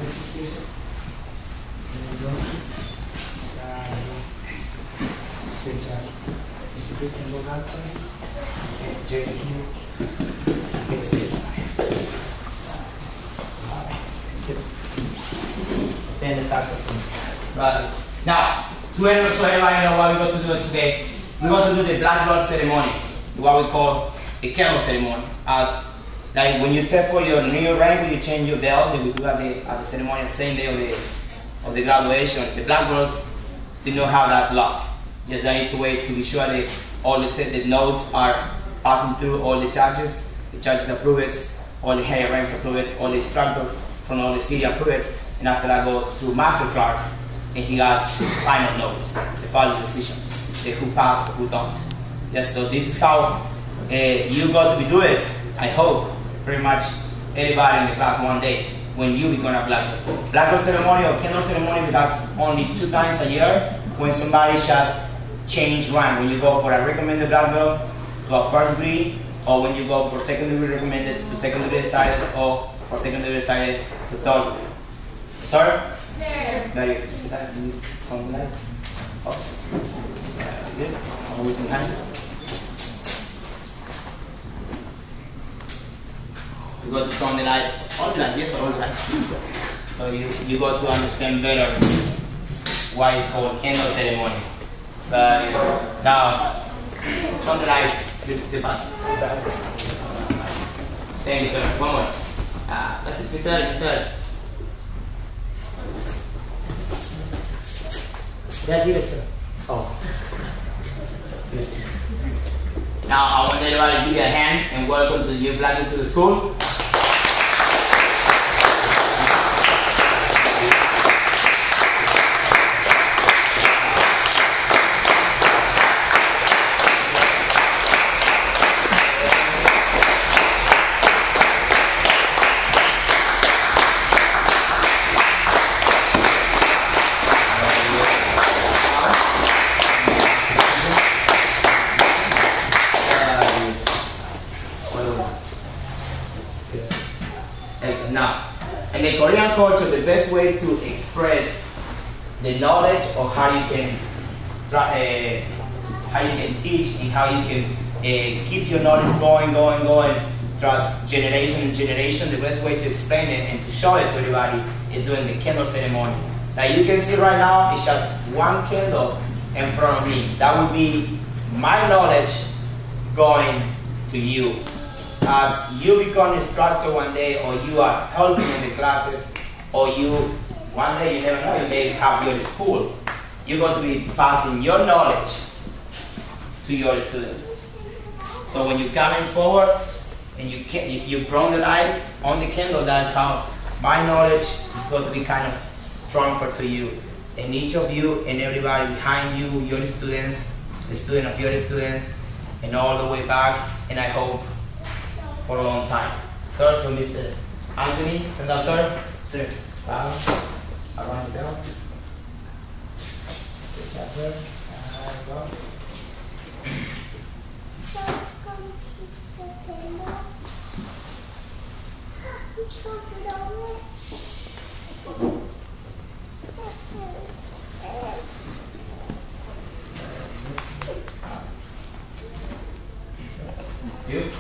qualification. Mr. Christian Bogatson, and Jerry Hugh. Stand the start from. Right. Now, so everybody know what we're going to do today. We're going to do the Blackbelt ceremony, what we call a candle ceremony. As like when you test for your new rank, you change your belt. We do at the ceremony the same day of the graduation. The Blackbelts did not have that lock. Just they need to wait to be sure that all the notes are passing through all the judges. The judges approve it, all the higher ranks approve it, all the instructors from all the city approve it, and after that go to Master Clark, and he got the final notes, the final decision, the who passed or who don't. Yes, so this is how you got to be doing it. I hope pretty much everybody in the class one day when you become a Blackbelt. Blackbelt ceremony or candle ceremony we have only 2 times a year when somebody just change rank. When you go for a recommended Blackbelt to a first degree, or when you go for second degree recommended to second degree decided, or for second degree decided to third degree. Sir? Sir. That is. On the lights. Oh. Good. Always in hand. You got to turn the light. All the light, yes, all the light. So you got to understand better why it's called candle ceremony. But now, turn the lights. The button. Thank you, sir. One more. That's it. Mr. Yeah, give it, sir. Oh. Good. Now, I want everybody to give you a hand and welcome to you, Blackbelt, to the school. Now, in the Korean culture, the best way to express the knowledge of how you can teach and how you can keep your knowledge going, trust generation and generation. The best way to explain it and to show it to everybody is doing the candle ceremony. Now you can see right now, it's just one candle in front of me. That would be my knowledge going to you. As you become instructor one day, or you are helping in the classes, or you, one day, you never know, you may have your school, you're going to be passing your knowledge to your students. So when you're coming forward and you burn the light on the candle, that's how my knowledge is going to be kind of transferred to you. And each of you and everybody behind you, your students, the student of your students, and all the way back, and I hope for a long time. Sir, so Mr. Anthony, stand up, sir. Sir. Bow. Around the bell. Good job, sir. Go. You.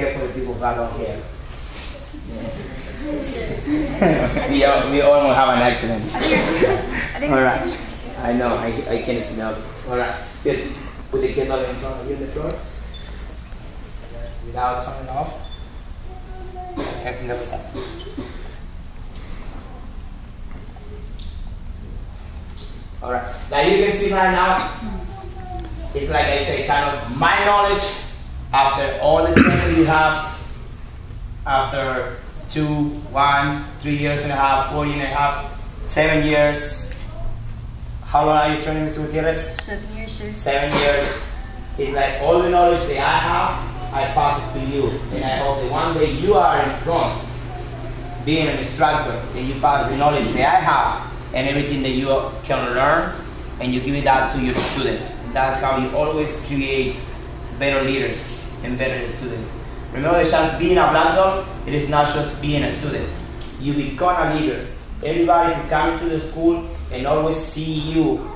careful the people who got long hair. Yeah. we almost have an accident. Alright. I know, I can't smell it. Alright, good. Put the candle in front of you on the floor. Without turning it off. Everything that was happening. Alright, now you can see right now, it's like I say, kind of my knowledge after all the training you have, after 2, 1, 3 years and a half, 4 years and a half, 7 years. How long are you training, Mr. Gutierrez? 7 years, sir. 7 years. It's like all the knowledge that I have, I pass it to you. And I hope that one day you are in front, being an instructor, and you pass the knowledge that I have and everything that you can learn, and you give it that to your students. That's how you always create better leaders and better students. Remember, just being a black belt, it is not just being a student. You become a leader. Everybody who comes to the school and always see you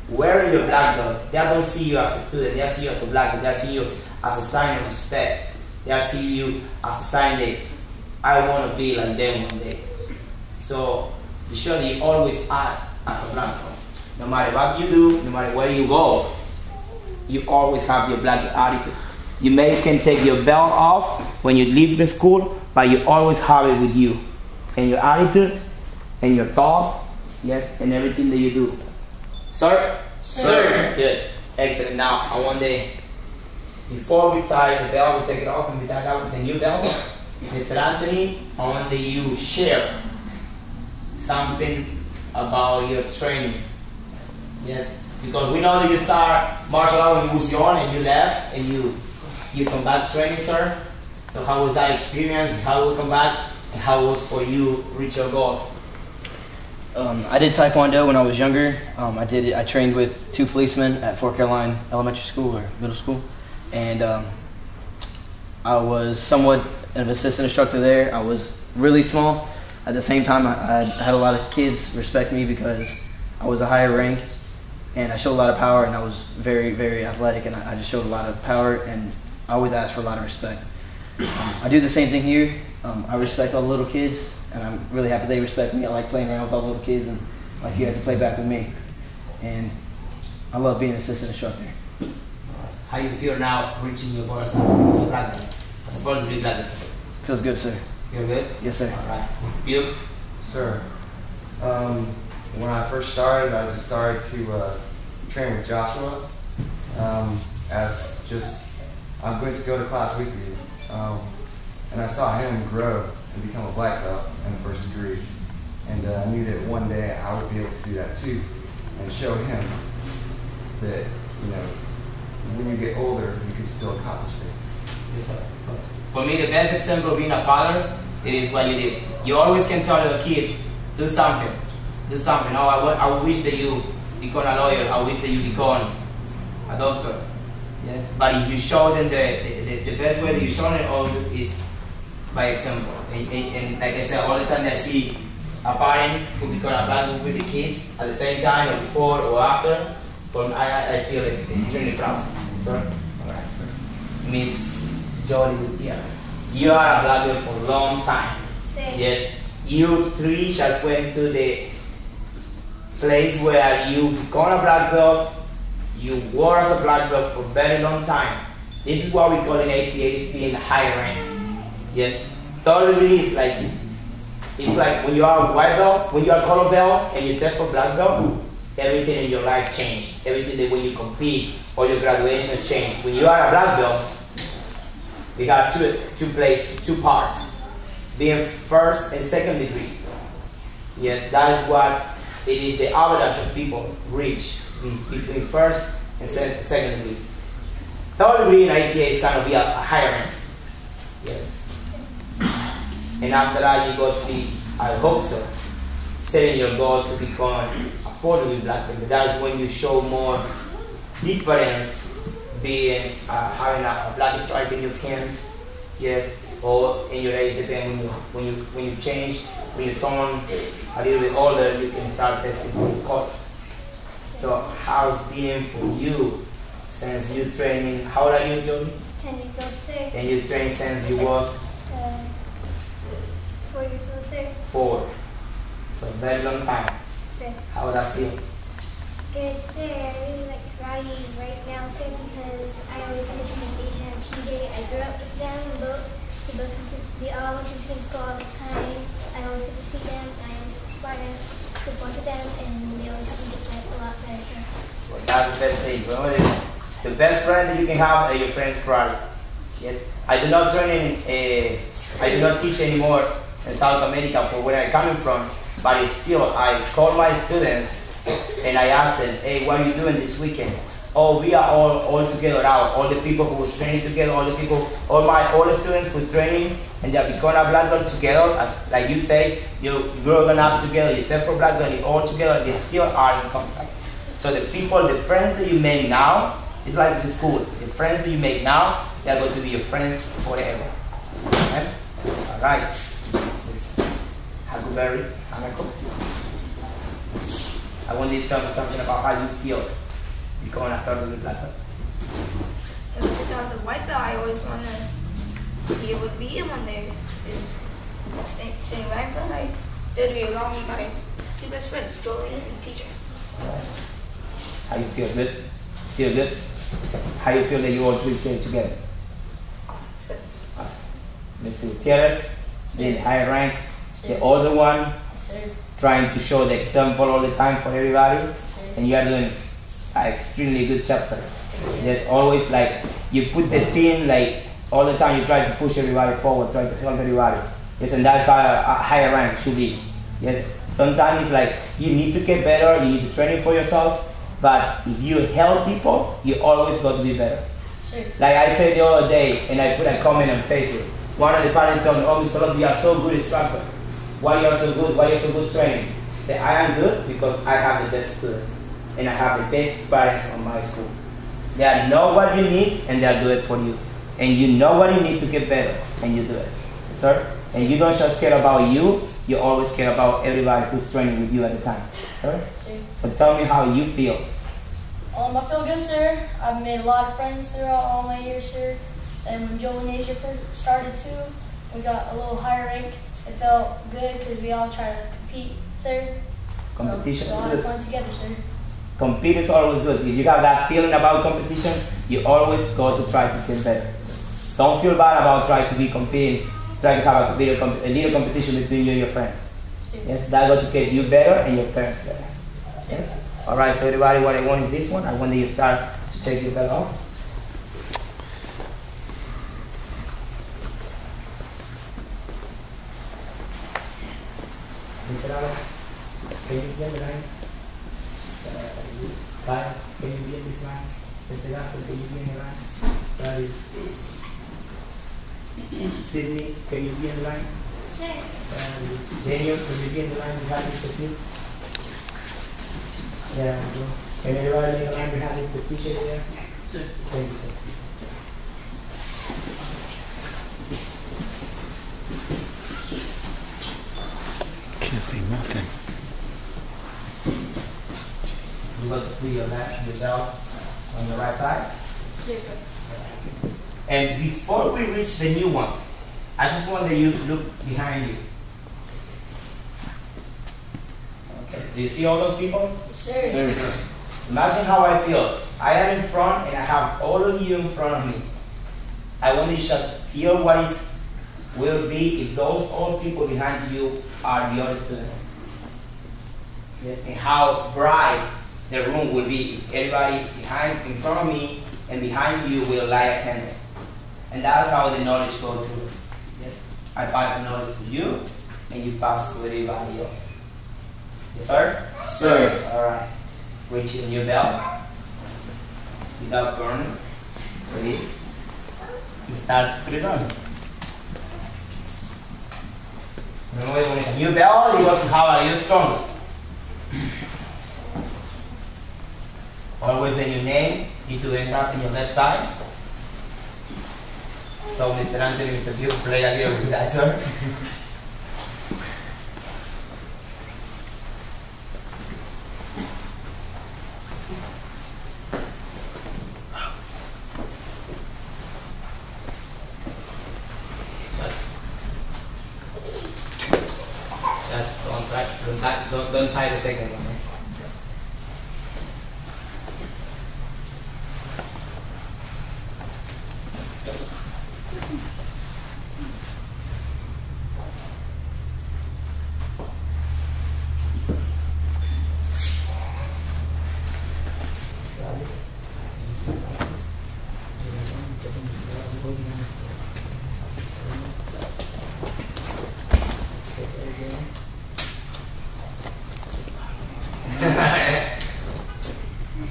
wearing your black belt, they don't see you as a student, they see you as a black belt, they see you as a sign of respect. They see you as a sign that I want to be like them one day. So be sure that you always act as a black belt. No matter what you do, no matter where you go, you always have your black belt attitude. You can take your belt off when you leave the school, but you always have it with you. And your attitude, and your thought, yes, and everything that you do. Sir? Sir. Good. Excellent. Now, I want to, before we tie the belt, we take it off and we tie that with the new belt. Mr. Anthony, I want that you share something about your training. Yes, because we know that you start martial art when you was young and you left and you come back training, sir. So how was that experience? How you come back and how it was for you reach your goal? I did Taekwondo when I was younger. I trained with 2 policemen at Fort Caroline Elementary School or middle school, and I was somewhat an assistant instructor there. I was really small. At the same time, I had a lot of kids respect me because I was a higher rank, and I showed a lot of power, and I was very, very athletic, and I just showed a lot of power, and I always asked for a lot of respect. I do the same thing here. I respect all the little kids, and I'm really happy they respect me. I like playing around with all the little kids, and I like you guys to play back with me. And I love being an assistant instructor. How you feel now reaching your goal as a black belt, as a first degree black belt? Feels good, sir. Feel good? Yes, sir. All right. You? Sir, when I first started, I just started to train with Joshua. I'm going to go to class with you. And I saw him grow and become a black belt in the first degree. And I knew that one day I would be able to do that too, and show him that, you know, when you get older, you can still accomplish things. Yes, sir. For me, the best example of being a father, it is what you did. You always can tell your kids, do something. Do something. Oh, I wish that you become a lawyer. I wish that you become a doctor. Yes. But if you show them the best way that you show them is by example. And like I said, all the time I see a parent who become a black belt with the kids at the same time or before or after, I feel extremely proud. Sir? All right, sir. Miss Jolly Gutierrez, you are a black belt for a long time. Same. Yes. You 3 just went to the place where you become a black belt. You were as a black belt for a very long time. This is what we call in ATAs being high rank. Yes. 3rd degree is like, it's like when you are a white belt, when you are a color belt and you test for black belt, everything in your life changed. Everything that when you compete or your graduation changed. When you are a black belt, we got two parts. Being 1st and 2nd degree. Yes, that is what it is the average of people reach between 1st and 2nd degree. 3rd degree in ATA is kind of be a higher rank. Yes. And after that you go to be, I hope so, setting your goal to become a 4th degree black belt. That is when you show more difference being having a black stripe in your hands. Yes. Or in your age, depending when you change, when you turn a little bit older, you can start testing for the colors. So how's being for you since you training? How old are you, Jody? 10 years old, sir. And you train since you was? 4 years old, sir. 4. So very long time. Sir. How would that feel? Good, sir. I really like karate right now, sir, because I always go to Asia and TJ. I grew up with them. We all went to the same school all the time. I always get to see them. I always get to spar them, with both of them, and they always help me get a lot better, sir. Well, that's the best thing. Remember, the best friend that you can have are your friends karate. Yes. I do not I do not teach anymore in South America for where I'm coming from, but still I call my students and I ask them, hey, what are you doing this weekend? Oh, we are all together now. All the people who was training together, all the students who training, and they are becoming a black belt together. Like you say, you growing up together, you test for black belt, you all together, they still are in contact. So the friends that you make now, it's like the school. The friends that you make now, they are going to be your friends forever. Okay? All right. Miss Haguberry, Hanako. I want you to tell me something about how you feel becoming a third degree black belt. Since I was a white belt, I always wanted to be able to beat him when they just sitting right in front of me. They'd be along with my 2 best friends, Jolie and the teacher. How you feel? Good? Feel good? How you feel that you all 3 train together? Awesome. Mr. Gutierrez, the higher rank, the older one, trying to show the example all the time for everybody, and you are doing an extremely good job, sir. There's always like, you put the team like, all the time you try to push everybody forward, try to help everybody. Yes, and that's how a higher rank should be. Yes, sometimes it's like, you need to get better, you need to train it for yourself, but if you help people, you always got to be better. Sure. Like I said the other day, and I put a comment on Facebook. One of the parents told me, oh, Mr. Love, you are so good instructor. Why you are so good? Why you are so good training? Say, I am good because I have the best students. And I have the best parents on my school. They know what you need, and they'll do it for you. And you know what you need to get better, and you do it. Sir? And you don't just care about you always care about everybody who's training with you at the time. Sir? Sure. So tell me how you feel. I feel good, sir. I've made a lot of friends throughout all my years, sir. And when Joe and Asia first started too, we got a little higher rank. It felt good because we all try to compete, sir. Competition So we all is have good. fun together, sir. Compete is always good. If you got that feeling about competition, you always go to try to get better. Don't feel bad about trying to be competing, trying to have a little competition between you and your friend. Sure. Yes, that's going to get you better and your parents better. Yes? Alright, so everybody, what I want is this one. I want that you start to take your belt off. Mr. Alex, can you be on the line? Kyle, can you be on this line? Mr. Gaston, can you be on the line? Sorry. Sydney, can you be on the line? Sure. Daniel, can you be on the line behind Mr. Please? Yeah, can everybody be on the line behind Mr. Teacher there? Sure. Thank you, sir. Can't see nothing. You got to put your belt on the right side. Sure. And before we reach the new one, I just want that you look behind you. Okay. Do you see all those people? Sure. Sir. Imagine how I feel. I am in front and I have all of you in front of me. I want you to just feel what it will be if those old people behind you are the other students. Yes, and how bright the room will be if everybody in front of me and behind you will light a candle. And that's how the knowledge goes through. Yes, I pass the knowledge to you and you pass to everybody else. Yes, sir? Sir. All right. Reach in your belt without burning. Please. And start to put it on. Remember, when it's a new belt, you want to have a little stronger. Always the new name need to end up in your left side. So Mr. Anthony, Mr. Bill, play a little with that, sir. don't try the second one.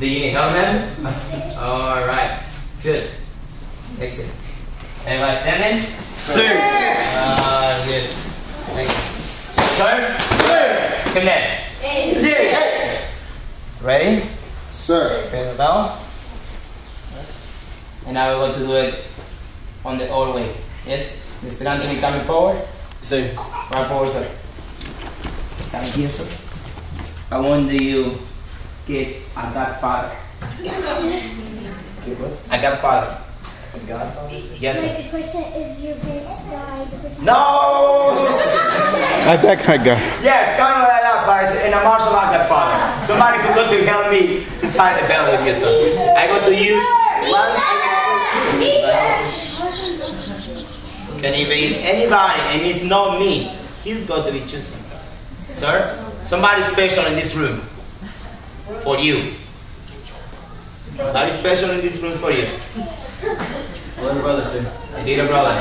Do you need help, man? Alright. Good. Exit. Everybody standing? Sir. Good. Thank you. Sir? Sir. Come there. Hey. Ready? Sir. Pay the bell. Yes. And now we're going to do it on the old way. Yes? Mr. Anthony coming forward. Sir. Right forward, sir. Come here, sir. I want you get a godfather. A godfather. A godfather? Yes, sir. Like a person, if your parents die, the person. No! That kind of guy. Yes, kind of like that, but in a martial art godfather. Somebody could look to help me to tie the belt with you, sir. I got to use can he be anybody, and it's not me. He's got to be chosen. Sir, somebody special in this room for you. Somebody special in this room for you. Little brother, sir. I need a brother.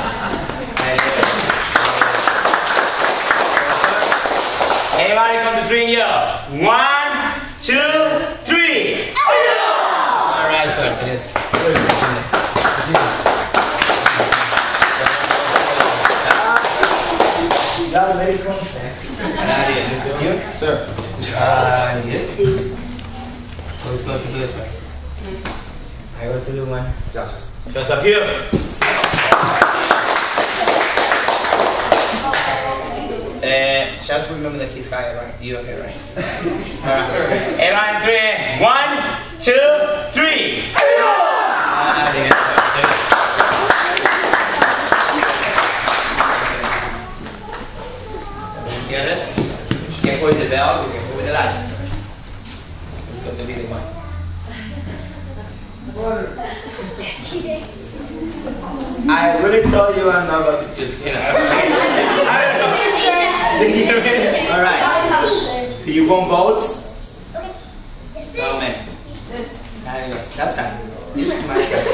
Everybody come to 3 here. 1, 2, 3. Alright, sir. You are very strong, sir. Mr. Q? Sir. Good. Let's go to this side. I go to the one. Gotcha. Just up here. Just remember the kid's guy, right? You okay, right? Alright. Everyone, 3. 1, 2, 3. You can put the bell, you can put the light. It's going to be the one. I really told you I'm not going to choose, you know. Alright. Do you want boats? Oh man. There you go. That's time. This is my side.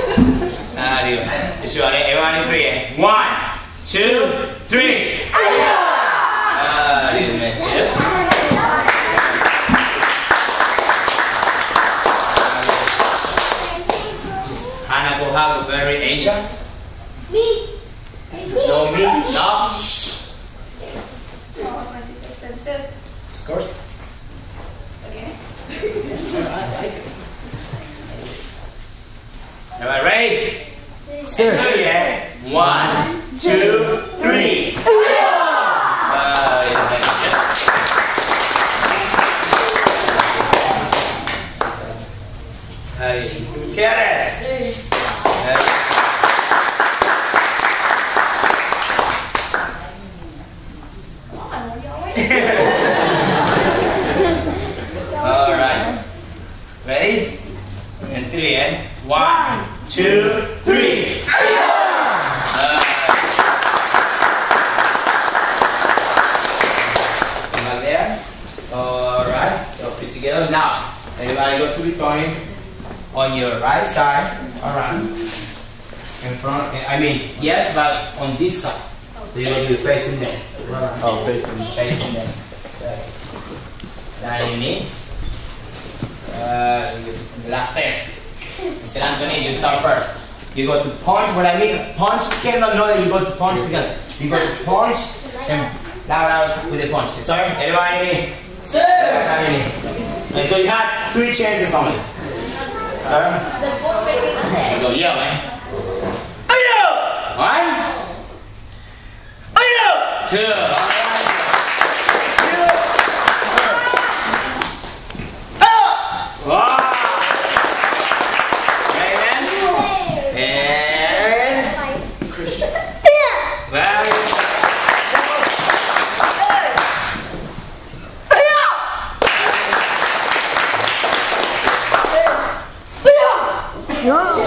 There you go. You sure? Everyone in 3, eh? 1, 2, 3. Hannah will have a very Asian. Me. No, me. No. Of course. Okay. Everybody ready? Sir. 3, eh? 1, 2, 3. Gutierrez. All right. Ready? And 3, eh? 1, 2, 3. Back there. All right. Go put together. Now, everybody go to returning on your right side. Around. In front. I mean, yes, but on this side. So you're going to be facing them. Oh, facing. Facing them. So, now you need the last test. Mr. Anthony, you start first. You go to punch. What I mean, punch cannot know that you go to punch together. You go to punch and loud with the punch. Sorry, everybody? Sir! And so you have 3 chances only. Sir? There you go, yell, eh? 1, 2. No.